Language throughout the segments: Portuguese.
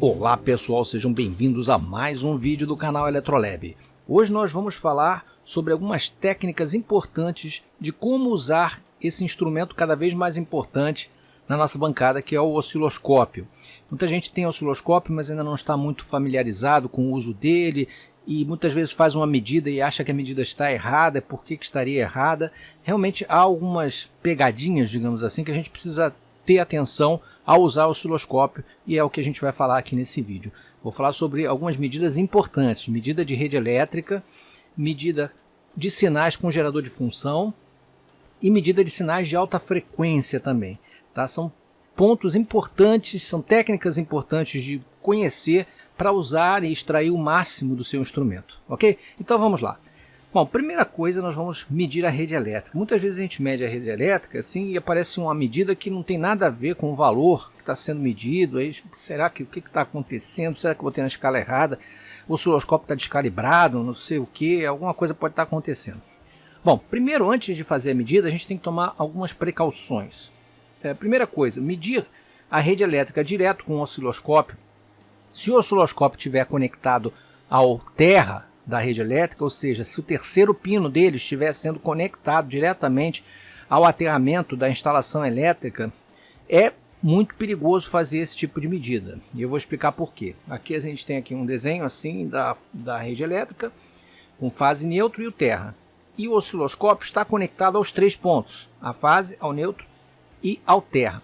Olá pessoal, sejam bem-vindos a mais um vídeo do canal Eletrolab. Hoje nós vamos falar sobre algumas técnicas importantes de como usar esse instrumento cada vez mais importante na nossa bancada, que é o osciloscópio. Muita gente tem osciloscópio, mas ainda não está muito familiarizado com o uso dele e muitas vezes faz uma medida e acha que a medida está errada, por que estaria errada. Realmente há algumas pegadinhas, digamos assim, que a gente precisa ter atenção ao usar o osciloscópio, e é o que a gente vai falar aqui nesse vídeo. Vou falar sobre algumas medidas importantes: medida de rede elétrica, medida de sinais com gerador de função e medida de sinais de alta frequência também, tá? São pontos importantes, são técnicas importantes de conhecer para usar e extrair o máximo do seu instrumento, ok? Então vamos lá. Bom, primeira coisa, nós vamos medir a rede elétrica. Muitas vezes a gente mede a rede elétrica assim e aparece uma medida que não tem nada a ver com o valor que está sendo medido. Aí, será que o que está acontecendo? Será que eu botei na escala errada? O osciloscópio está descalibrado, não sei o que, alguma coisa pode estar acontecendo. Bom, primeiro, antes de fazer a medida, a gente tem que tomar algumas precauções. Primeira coisa, medir a rede elétrica direto com o osciloscópio. Se o osciloscópio estiver conectado ao terra da rede elétrica, ou seja, se o terceiro pino dele estiver sendo conectado diretamente ao aterramento da instalação elétrica, é muito perigoso fazer esse tipo de medida. E eu vou explicar por quê. Aqui a gente tem aqui um desenho assim da rede elétrica, com fase, neutro e o terra. E o osciloscópio está conectado aos três pontos, a fase, ao neutro e ao terra.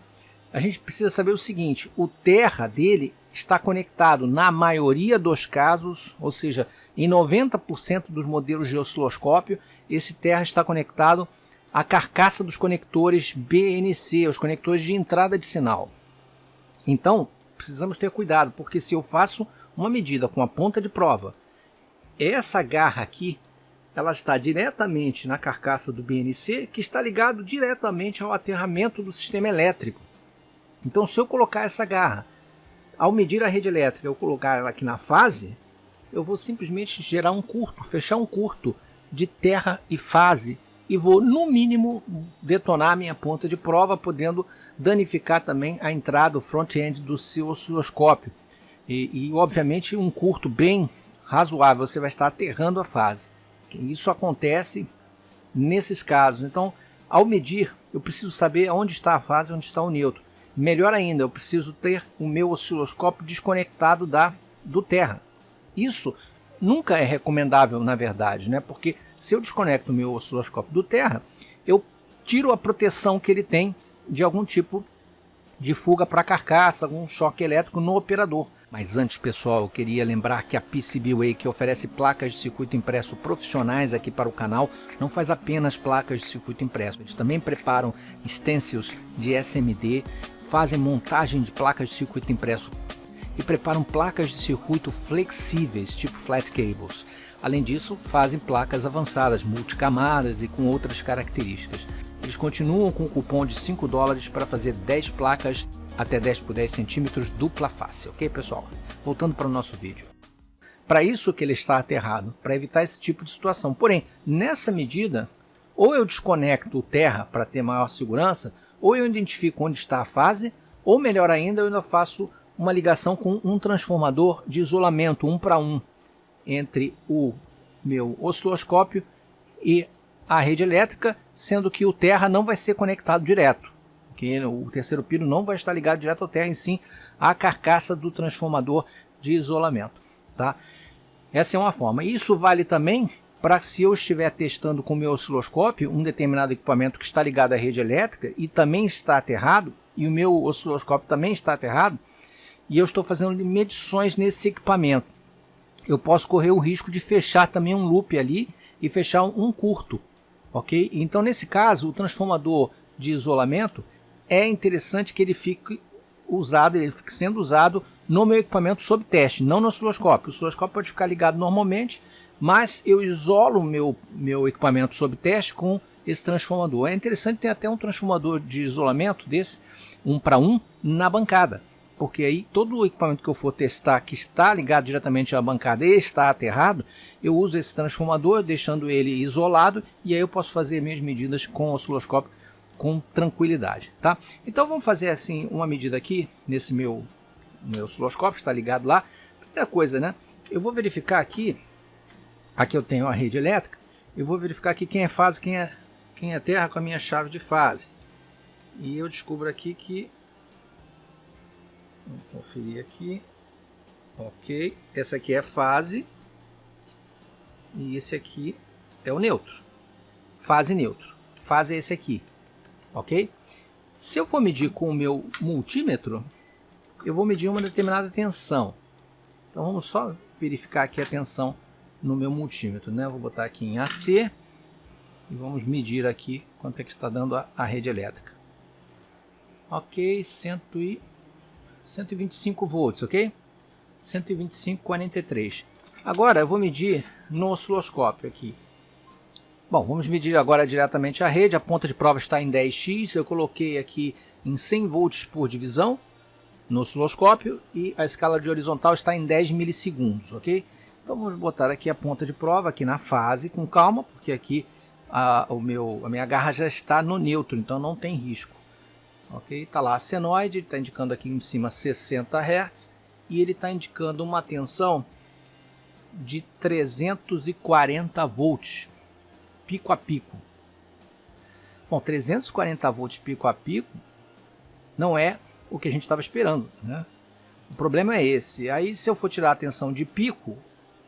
A gente precisa saber o seguinte: o terra dele está conectado na maioria dos casos, ou seja, em 90% dos modelos de osciloscópio, esse terra está conectado à carcaça dos conectores BNC, os conectores de entrada de sinal. Então, precisamos ter cuidado, porque se eu faço uma medida com a ponta de prova, essa garra aqui, ela está diretamente na carcaça do BNC, que está ligado diretamente ao aterramento do sistema elétrico. Então, se eu colocar essa garra, ao medir a rede elétrica, eu colocar ela aqui na fase, eu vou simplesmente gerar um curto, fechar um curto de terra e fase, e vou, no mínimo, detonar a minha ponta de prova, podendo danificar também a entrada, o front-end do seu osciloscópio. E, obviamente, um curto bem razoável, você vai estar aterrando a fase. Isso acontece nesses casos. Então, ao medir, eu preciso saber onde está a fase e onde está o neutro. Melhor ainda, eu preciso ter o meu osciloscópio desconectado do terra. Isso nunca é recomendável, na verdade, né? Porque se eu desconecto o meu osciloscópio do terra, eu tiro a proteção que ele tem de algum tipo de fuga para a carcaça, algum choque elétrico no operador. Mas antes, pessoal, eu queria lembrar que a PCBWay, que oferece placas de circuito impresso profissionais aqui para o canal, não faz apenas placas de circuito impresso. Eles também preparam stencils de SMD, fazem montagem de placas de circuito impresso e preparam placas de circuito flexíveis, tipo flat cables. Além disso, fazem placas avançadas, multicamadas e com outras características. Eles continuam com o cupom de $5 para fazer 10 placas até 10 por 10 centímetros dupla face, ok, pessoal? Voltando para o nosso vídeo. Para isso que ele está aterrado, para evitar esse tipo de situação. Porém, nessa medida, ou eu desconecto o terra para ter maior segurança, ou eu identifico onde está a fase, ou melhor ainda, eu ainda faço uma ligação com um transformador de isolamento 1 para 1 entre o meu osciloscópio e a rede elétrica, sendo que o terra não vai ser conectado direto, porque o terceiro pino não vai estar ligado direto ao terra, e sim à carcaça do transformador de isolamento, tá? Essa é uma forma. Isso vale também para se eu estiver testando com o meu osciloscópio um determinado equipamento que está ligado à rede elétrica e também está aterrado, e o meu osciloscópio também está aterrado, e eu estou fazendo medições nesse equipamento. Eu posso correr o risco de fechar também um loop ali e fechar um curto, ok? Então, nesse caso, o transformador de isolamento é interessante que ele fique sendo usado no meu equipamento sob teste, não no osciloscópio. O osciloscópio pode ficar ligado normalmente, mas eu isolo o meu equipamento sob teste com esse transformador. É interessante ter até um transformador de isolamento desse, 1 para 1, na bancada, porque aí todo o equipamento que eu for testar que está ligado diretamente à bancada e está aterrado, eu uso esse transformador, deixando ele isolado, e aí eu posso fazer minhas medidas com o osciloscópio com tranquilidade, tá? Então vamos fazer assim uma medida aqui nesse meu no meu osciloscópio, está ligado lá. Primeira coisa, né? Eu vou verificar aqui eu tenho a rede elétrica, eu vou verificar aqui quem é fase, quem é terra com a minha chave de fase. E eu descubro aqui que, vamos conferir aqui, ok, essa aqui é fase e esse aqui é o neutro, fase neutro, fase é esse aqui, ok? Se eu for medir com o meu multímetro, eu vou medir uma determinada tensão. Então vamos só verificar aqui a tensão no meu multímetro, né? Eu vou botar aqui em AC e vamos medir aqui quanto é que está dando a rede elétrica. Ok, 125 volts, ok? 125,43. Agora eu vou medir no osciloscópio aqui. Bom, vamos medir agora diretamente a rede. A ponta de prova está em 10x. Eu coloquei aqui em 100 volts por divisão no osciloscópio e a escala de horizontal está em 10 milissegundos, ok? Então vamos botar aqui a ponta de prova aqui na fase com calma, porque aqui a minha garra já está no neutro, então não tem risco. Ok? Está lá a senoide, está indicando aqui em cima 60 Hz e ele está indicando uma tensão de 340 volts pico a pico. Bom, 340 volts pico a pico não é o que a gente estava esperando, né? O problema é esse. Aí se eu for tirar a tensão de pico,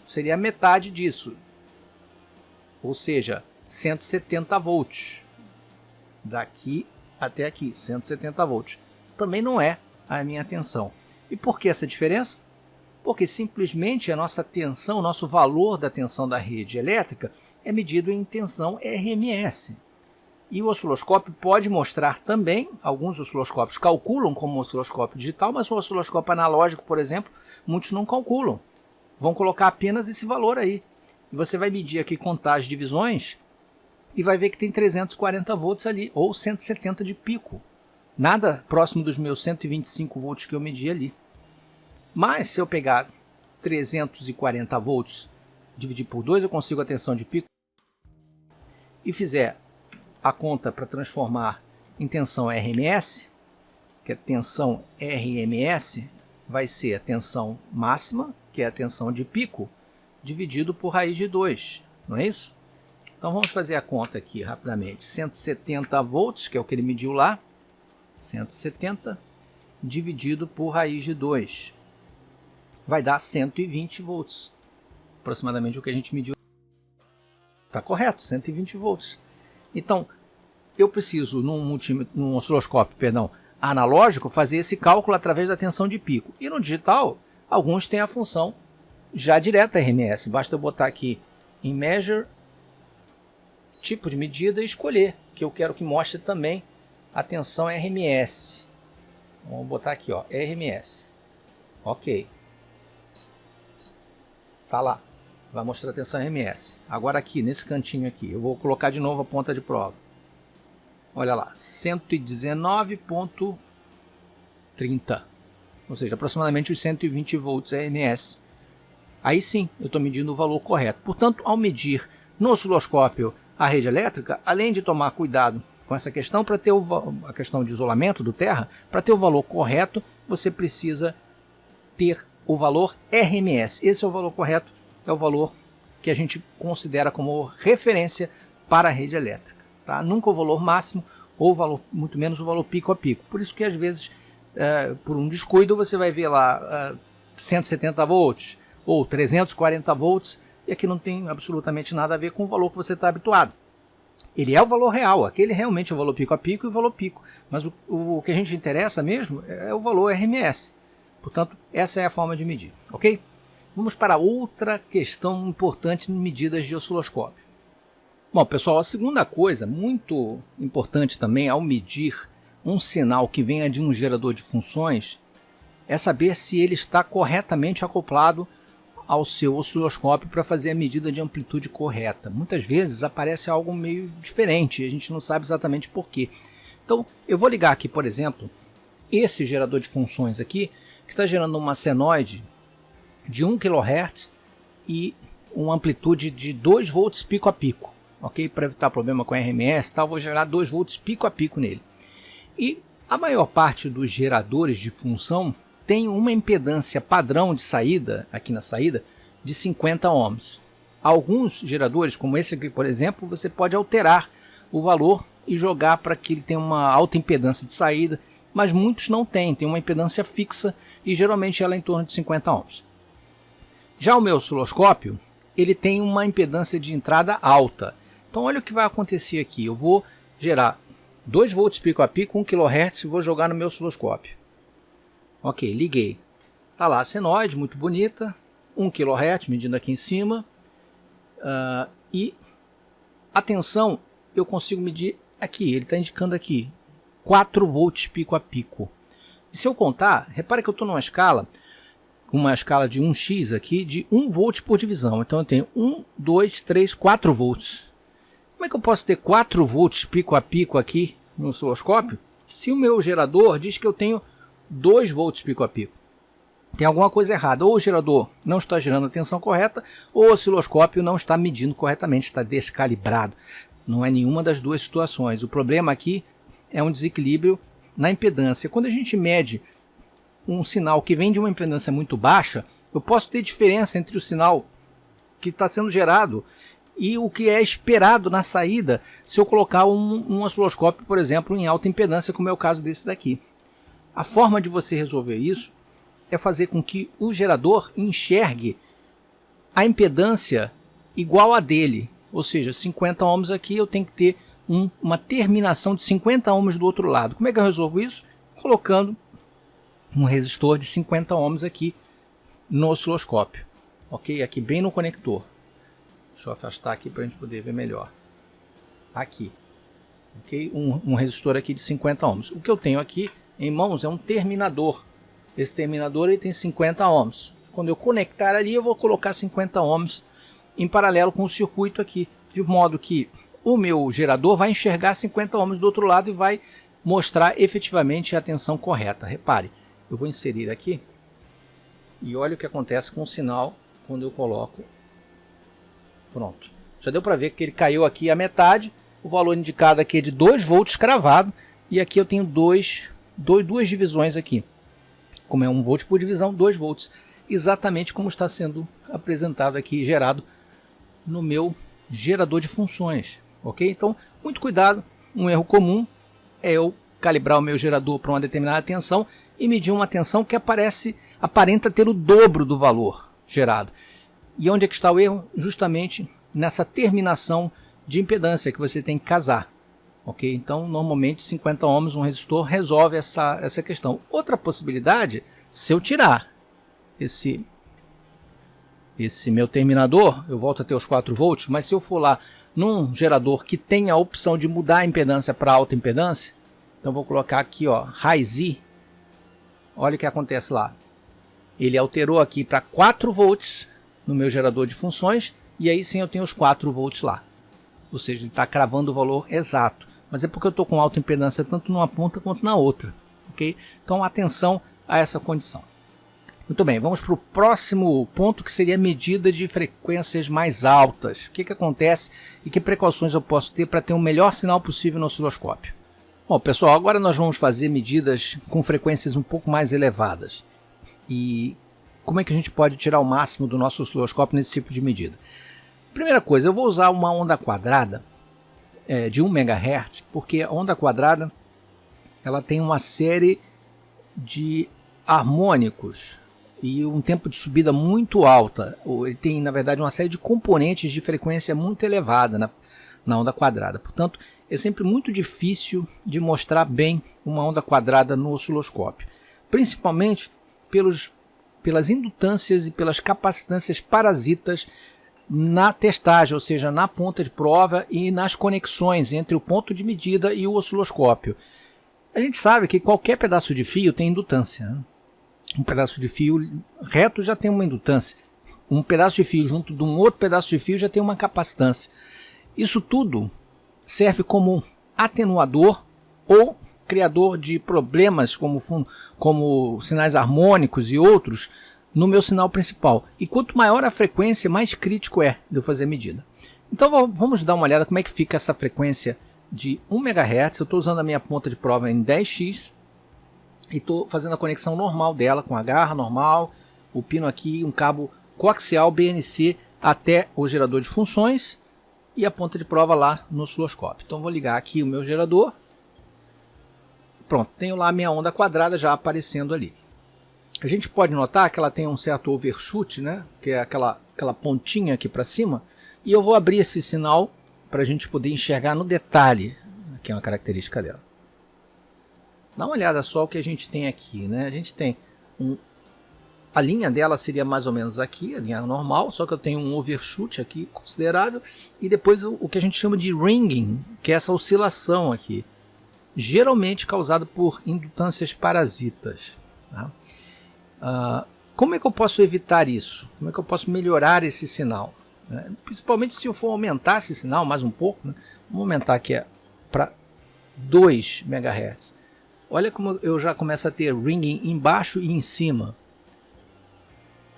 seria a metade disso, ou seja, 170 volts, daqui até aqui, 170 volts. Também não é a minha tensão. E por que essa diferença? Porque simplesmente a nossa tensão, o nosso valor da tensão da rede elétrica é medido em tensão RMS. E o osciloscópio pode mostrar também, alguns osciloscópios calculam como osciloscópio digital, mas o osciloscópio analógico, por exemplo, muitos não calculam. Vão colocar apenas esse valor aí. E você vai medir aqui contar as divisões e vai ver que tem 340 volts ali, ou 170 de pico. Nada próximo dos meus 125 volts que eu medi ali. Mas se eu pegar 340 volts, dividir por 2, eu consigo a tensão de pico. E fizer a conta para transformar em tensão RMS, que é tensão RMS, vai ser a tensão máxima, que é a tensão de pico, dividido por raiz de 2, não é isso? Então vamos fazer a conta aqui rapidamente. 170 volts, que é o que ele mediu lá, 170 dividido por raiz de 2, vai dar 120 volts, aproximadamente o que a gente mediu. Está correto, 120 volts. Então, eu preciso, num osciloscópio, analógico, fazer esse cálculo através da tensão de pico. E no digital, alguns têm a função já direta RMS. Basta eu botar aqui em Measure, tipo de medida, e escolher, que eu quero que mostre também a tensão RMS. Vamos botar aqui, ó, RMS. Ok. Tá lá. Vai mostrar a tensão RMS. Agora aqui, nesse cantinho aqui, eu vou colocar de novo a ponta de prova. Olha lá, 119,30. Ou seja, aproximadamente os 120 volts RMS. Aí sim, eu estou medindo o valor correto. Portanto, ao medir no osciloscópio a rede elétrica, além de tomar cuidado com essa questão, para ter a questão de isolamento do terra, para ter o valor correto, você precisa ter o valor RMS. Esse é o valor correto, é o valor que a gente considera como referência para a rede elétrica. Tá? Nunca o valor máximo ou o valor, muito menos o valor pico a pico. Por isso que às vezes, por um descuido, você vai ver lá 170 volts ou 340 volts e aqui não tem absolutamente nada a ver com o valor que você está habituado. Ele é o valor real, aquele realmente é o valor pico a pico e o valor pico. Mas o que a gente interessa mesmo é o valor RMS. Portanto, essa é a forma de medir, ok? Vamos para outra questão importante em medidas de osciloscópio. Bom, pessoal, a segunda coisa muito importante também ao medir um sinal que venha de um gerador de funções é saber se ele está corretamente acoplado ao seu osciloscópio para fazer a medida de amplitude correta. Muitas vezes aparece algo meio diferente, a gente não sabe exatamente por quê. Então, eu vou ligar aqui, por exemplo, esse gerador de funções aqui, que está gerando uma senoide de 1 kHz e uma amplitude de 2 volts pico a pico. Ok? Para evitar problema com RMS, tá? Eu vou gerar 2 volts pico a pico nele. E a maior parte dos geradores de função tenho uma impedância padrão de saída, aqui na saída, de 50 ohms. Alguns geradores, como esse aqui, por exemplo, você pode alterar o valor e jogar para que ele tenha uma alta impedância de saída, mas muitos não têm, tem uma impedância fixa e geralmente ela é em torno de 50 ohms. Já o meu osciloscópio, ele tem uma impedância de entrada alta. Então olha o que vai acontecer aqui, eu vou gerar 2 volts pico a pico, 1 kHz e vou jogar no meu osciloscópio. Ok, liguei. Está lá a senoide, muito bonita, 1 kHz medindo aqui em cima. E a tensão eu consigo medir aqui, ele está indicando aqui 4 volts pico a pico. E se eu contar, repare que eu estou numa escala, com uma escala de 1x aqui, de 1 volt por divisão. Então eu tenho 1, 2, 3, 4 volts. Como é que eu posso ter 4 volts pico a pico aqui no osciloscópio, se o meu gerador diz que eu tenho 2 volts pico a pico? Tem alguma coisa errada, ou o gerador não está gerando a tensão correta, ou o osciloscópio não está medindo corretamente, está descalibrado. Não é nenhuma das duas situações. O problema aqui é um desequilíbrio na impedância. Quando a gente mede um sinal que vem de uma impedância muito baixa, eu posso ter diferença entre o sinal que está sendo gerado e o que é esperado na saída se eu colocar um osciloscópio, por exemplo, em alta impedância, como é o caso desse daqui. A forma de você resolver isso é fazer com que o gerador enxergue a impedância igual a dele, ou seja, 50 ohms aqui eu tenho que ter uma terminação de 50 ohms do outro lado. Como é que eu resolvo isso? Colocando um resistor de 50 ohms aqui no osciloscópio, ok? Aqui bem no conector. Deixa eu afastar aqui para a gente poder ver melhor. Aqui, ok? Um resistor aqui de 50 ohms. O que eu tenho aqui em mãos é um terminador. Esse terminador ele tem 50 ohms. Quando eu conectar ali, eu vou colocar 50 ohms em paralelo com o circuito aqui, de modo que o meu gerador vai enxergar 50 ohms do outro lado e vai mostrar efetivamente a tensão correta. Repare, eu vou inserir aqui e olha o que acontece com o sinal quando eu coloco. Pronto. Já deu para ver que ele caiu aqui a metade. O valor indicado aqui é de 2 volts cravado e aqui eu tenho duas divisões aqui. Como é 1 volt por divisão, 2 volts. Exatamente como está sendo apresentado aqui, gerado no meu gerador de funções. Ok? Então, muito cuidado. Um erro comum é eu calibrar o meu gerador para uma determinada tensão e medir uma tensão que aparenta ter o dobro do valor gerado. E onde é que está o erro? Justamente nessa terminação de impedância que você tem que casar. Ok? Então, normalmente 50 ohms um resistor resolve essa questão. Outra possibilidade, se eu tirar esse meu terminador, eu volto a ter os 4 volts, mas se eu for lá num gerador que tem a opção de mudar a impedância para alta impedância, então vou colocar aqui, ó, High Z, olha o que acontece lá. Ele alterou aqui para 4 volts no meu gerador de funções, e aí sim eu tenho os 4 volts lá. Ou seja, ele está cravando o valor exato. Mas é porque eu estou com alta impedância tanto numa ponta quanto na outra. Okay? Então atenção a essa condição. Muito bem, vamos para o próximo ponto, que seria a medida de frequências mais altas. O que acontece e que precauções eu posso ter para ter o melhor sinal possível no osciloscópio? Bom, pessoal, agora nós vamos fazer medidas com frequências um pouco mais elevadas. E como é que a gente pode tirar o máximo do nosso osciloscópio nesse tipo de medida? Primeira coisa, eu vou usar uma onda quadrada de 1 MHz, porque a onda quadrada ela tem uma série de harmônicos e um tempo de subida muito alta. Ele tem, na verdade, uma série de componentes de frequência muito elevada na onda quadrada. Portanto, é sempre muito difícil de mostrar bem uma onda quadrada no osciloscópio, principalmente pelas indutâncias e pelas capacitâncias parasitas na testagem, ou seja, na ponta de prova e nas conexões entre o ponto de medida e o osciloscópio. A gente sabe que qualquer pedaço de fio tem indutância, né? Um pedaço de fio reto já tem uma indutância. Um pedaço de fio junto de um outro pedaço de fio já tem uma capacitância. Isso tudo serve como atenuador ou criador de problemas como sinais harmônicos e outros no meu sinal principal. E quanto maior a frequência, mais crítico é de eu fazer a medida. Então vamos dar uma olhada como é que fica essa frequência de 1 MHz. Eu estou usando a minha ponta de prova em 10x. e estou fazendo a conexão normal dela com a garra normal, o pino aqui, um cabo coaxial BNC até o gerador de funções e a ponta de prova lá no osciloscópio. Então vou ligar aqui o meu gerador. Pronto, tenho lá a minha onda quadrada já aparecendo ali. A gente pode notar que ela tem um certo overshoot, né? Que é aquela pontinha aqui para cima. E eu vou abrir esse sinal para a gente poder enxergar no detalhe, que é uma característica dela. Dá uma olhada só o que a gente tem aqui, né? A gente tem a linha dela seria mais ou menos aqui, a linha normal, só que eu tenho um overshoot aqui considerável. E depois o que a gente chama de ringing, que é essa oscilação aqui. Geralmente causado por indutâncias parasitas. Tá? Como é que eu posso evitar isso? Como é que eu posso melhorar esse sinal? Principalmente se eu for aumentar esse sinal mais um pouco, né? Vamos aumentar aqui para 2 MHz. Olha como eu já começo a ter ringing embaixo e em cima.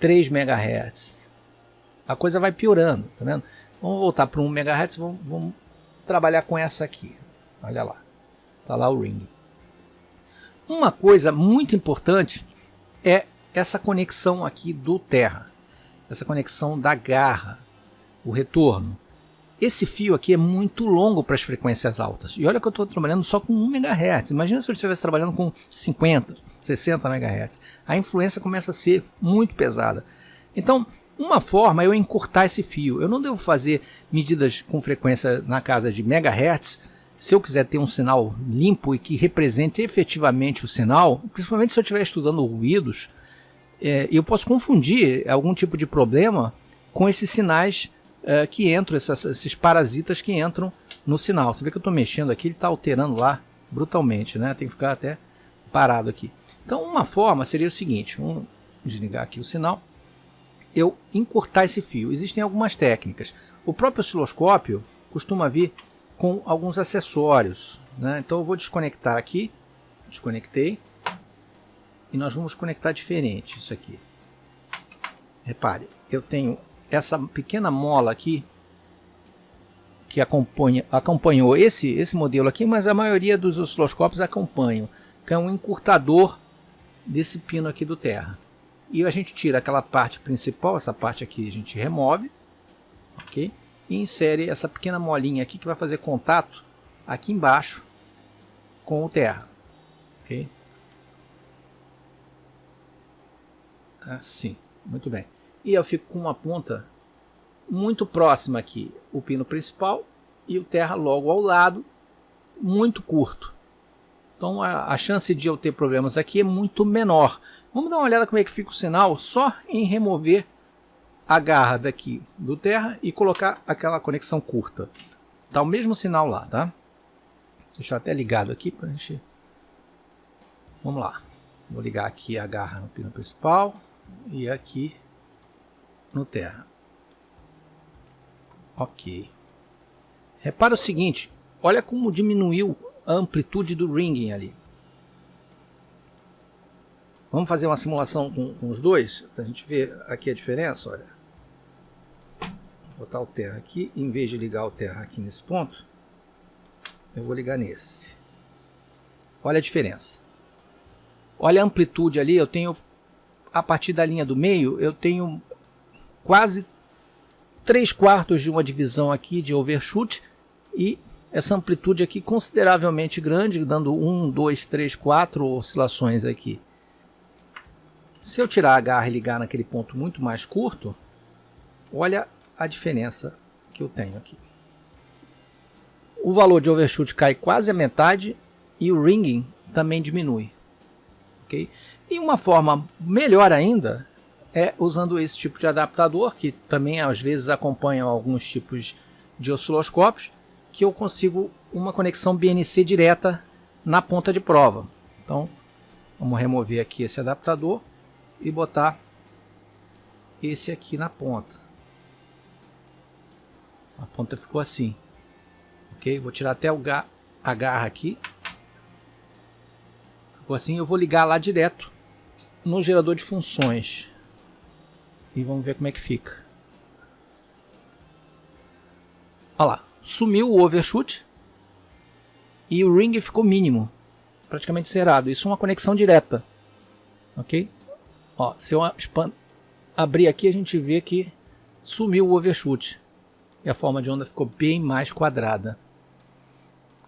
3 MHz. A coisa vai piorando, tá vendo? Vamos voltar para 1 MHz, vamos trabalhar com essa aqui. Olha lá. Está lá o ringing. Uma coisa muito importante é essa conexão aqui do terra. Essa conexão da garra. O retorno. Esse fio aqui é muito longo para as frequências altas. E olha que eu estou trabalhando só com 1 MHz. Imagina se eu estivesse trabalhando com 50, 60 MHz. A influência começa a ser muito pesada. Então, uma forma é eu encurtar esse fio. Eu não devo fazer medidas com frequência na casa de megahertz. Se eu quiser ter um sinal limpo e que represente efetivamente o sinal, principalmente se eu estiver estudando ruídos, eu posso confundir algum tipo de problema com esses sinais que entram, esses parasitas que entram no sinal. Você vê que eu estou mexendo aqui, ele está alterando lá brutalmente, né? Tem que ficar até parado aqui. Então uma forma seria o seguinte, vamos desligar aqui o sinal, eu encurtar esse fio. Existem algumas técnicas. O próprio osciloscópio costuma vir com alguns acessórios, né? Então eu vou desconectar aqui, desconectei, e nós vamos conectar diferente isso aqui. Repare, eu tenho essa pequena mola aqui que acompanhou esse modelo aqui, mas a maioria dos osciloscópios acompanham, que é um encurtador desse pino aqui do terra. E a gente tira aquela parte principal, essa parte aqui a gente remove, ok? E insere essa pequena molinha aqui que vai fazer contato aqui embaixo com o terra, ok? Assim, muito bem. E eu fico com uma ponta muito próxima aqui, o pino principal e o terra logo ao lado, muito curto. Então a chance de eu ter problemas aqui é muito menor. Vamos dar uma olhada como é que fica o sinal só em remover a garra daqui do terra e colocar aquela conexão curta. Tá o mesmo sinal lá, tá? Deixar até ligado aqui pra gente. Vamos lá. Vou ligar aqui a garra no pino principal e aqui no terra. Ok. Repara o seguinte, olha como diminuiu a amplitude do ringing ali. Vamos fazer uma simulação com os dois, para a gente ver aqui a diferença, olha. Vou botar o terra aqui, em vez de ligar o terra aqui nesse ponto, eu vou ligar nesse. Olha a diferença. Olha a amplitude ali, eu tenho, a partir da linha do meio, eu tenho quase 3/4 de uma divisão aqui de overshoot e essa amplitude aqui consideravelmente grande, dando 1, 2, 3, 4 oscilações aqui. Se eu tirar a garra e ligar naquele ponto muito mais curto, olha a diferença que eu tenho aqui. O valor de overshoot cai quase a metade e o ringing também diminui. Okay? E uma forma melhor ainda é usando esse tipo de adaptador, que também às vezes acompanha alguns tipos de osciloscópios, que eu consigo uma conexão BNC direta na ponta de prova. Então, vamos remover aqui esse adaptador e botar esse aqui na ponta. A ponta ficou assim. Ok? Vou tirar até a garra aqui. Ficou assim, eu vou ligar lá direto no gerador de funções. E vamos ver como é que fica. Olha lá, sumiu o overshoot e o ring ficou mínimo. praticamente zerado. Isso é uma conexão direta, ok? Ó, se eu abrir aqui, a gente vê que sumiu o overshoot e a forma de onda ficou bem mais quadrada,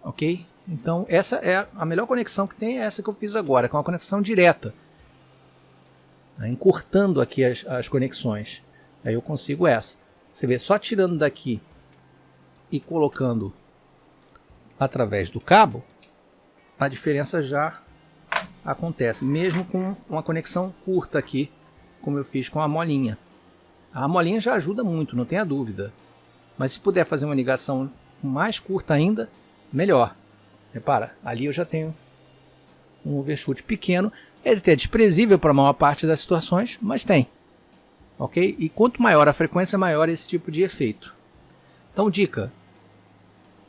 ok? Então essa é a melhor conexão que tem, é essa que eu fiz agora, com uma conexão direta, encurtando aqui as conexões. Aí eu consigo essa. Você vê, só tirando daqui e colocando através do cabo, a diferença já acontece, mesmo com uma conexão curta aqui, como eu fiz com a molinha. A molinha já ajuda muito, não tenha dúvida. Mas se puder fazer uma ligação mais curta ainda, melhor. Repara, ali eu já tenho um overshoot pequeno. Ele é desprezível para a maior parte das situações, mas tem. Ok? E quanto maior a frequência, maior esse tipo de efeito. Então, dica.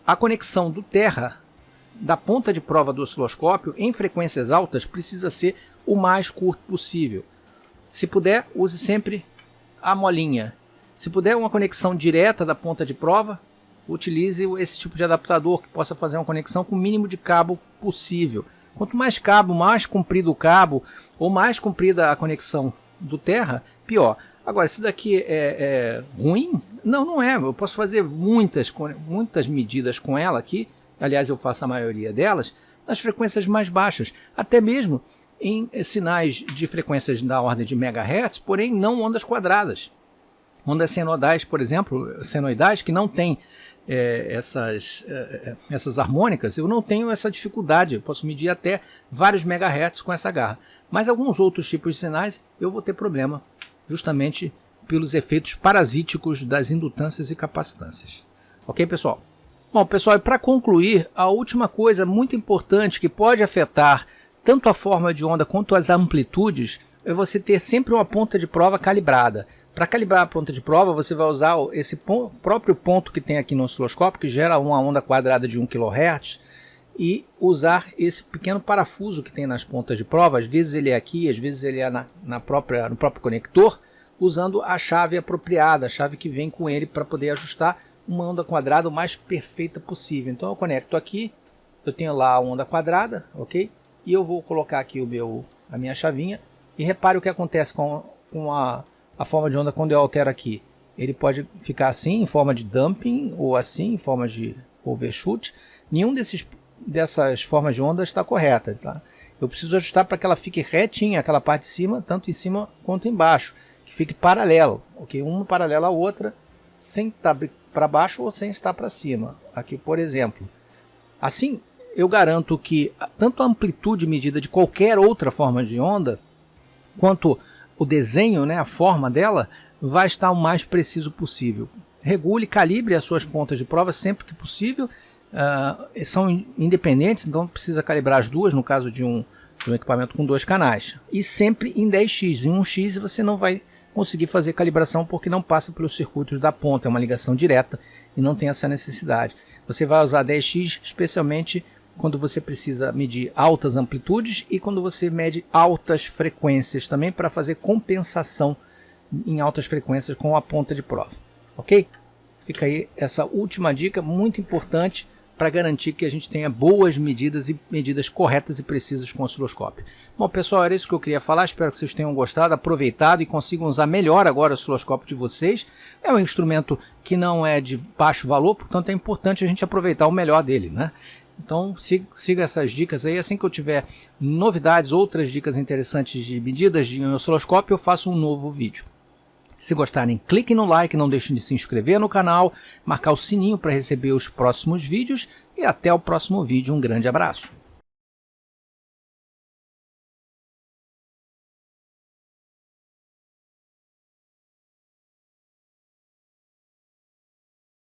A conexão do terra, da ponta de prova do osciloscópio, em frequências altas, precisa ser o mais curto possível. Se puder, use sempre a molinha. Se puder uma conexão direta da ponta de prova, utilize esse tipo de adaptador que possa fazer uma conexão com o mínimo de cabo possível. Quanto mais cabo, mais comprido o cabo, ou mais comprida a conexão do terra, pior. Agora, se daqui é ruim, não é. Eu posso fazer muitas medidas com ela aqui. Aliás, eu faço a maioria delas nas frequências mais baixas, até mesmo em sinais de frequências da ordem de megahertz, porém não ondas quadradas. Ondas senoidais, por exemplo, senoidais que não tem essas harmônicas, eu não tenho essa dificuldade. Eu posso medir até vários megahertz com essa garra. Mas alguns outros tipos de sinais eu vou ter problema, justamente pelos efeitos parasíticos das indutâncias e capacitâncias. Ok, pessoal? Bom, pessoal, e para concluir, a última coisa muito importante que pode afetar tanto a forma de onda quanto as amplitudes é você ter sempre uma ponta de prova calibrada. Para calibrar a ponta de prova, você vai usar esse próprio ponto que tem aqui no osciloscópio, que gera uma onda quadrada de 1 kHz, e usar esse pequeno parafuso que tem nas pontas de prova. Às vezes ele é aqui, às vezes ele é no próprio conector, usando a chave apropriada, a chave que vem com ele para poder ajustar uma onda quadrada o mais perfeita possível. Então eu conecto aqui, eu tenho lá a onda quadrada, ok? E eu vou colocar aqui a minha chavinha, e repare o que acontece com a forma de onda quando eu altero aqui. Ele pode ficar assim, em forma de dumping, ou assim, em forma de overshoot. Nenhum dessas formas de onda está correta. Tá? Eu preciso ajustar para que ela fique retinha, aquela parte de cima, tanto em cima quanto embaixo. Que fique paralelo, ok? Uma paralela à outra, sem estar para baixo ou sem estar para cima. Aqui, por exemplo. Assim, eu garanto que tanto a amplitude medida de qualquer outra forma de onda, quanto o desenho, né, a forma dela, vai estar o mais preciso possível. Regule, calibre as suas pontas de prova sempre que possível. São independentes, então precisa calibrar as duas, no caso de um equipamento com 2 canais. E sempre em 10x. Em 1x você não vai conseguir fazer calibração porque não passa pelos circuitos da ponta. É uma ligação direta e não tem essa necessidade. Você vai usar 10x especialmente quando você precisa medir altas amplitudes e quando você mede altas frequências também, para fazer compensação em altas frequências com a ponta de prova. Ok? Fica aí essa última dica muito importante para garantir que a gente tenha boas medidas e medidas corretas e precisas com o osciloscópio. Bom, pessoal, era isso que eu queria falar. Espero que vocês tenham gostado, aproveitado e consigam usar melhor agora o osciloscópio de vocês. É um instrumento que não é de baixo valor, portanto é importante a gente aproveitar o melhor dele, né? Então siga essas dicas aí. Assim que eu tiver novidades, outras dicas interessantes de medidas de osciloscópio, eu faço um novo vídeo. Se gostarem, cliquem no like, não deixem de se inscrever no canal, marcar o sininho para receber os próximos vídeos e até o próximo vídeo. Um grande abraço.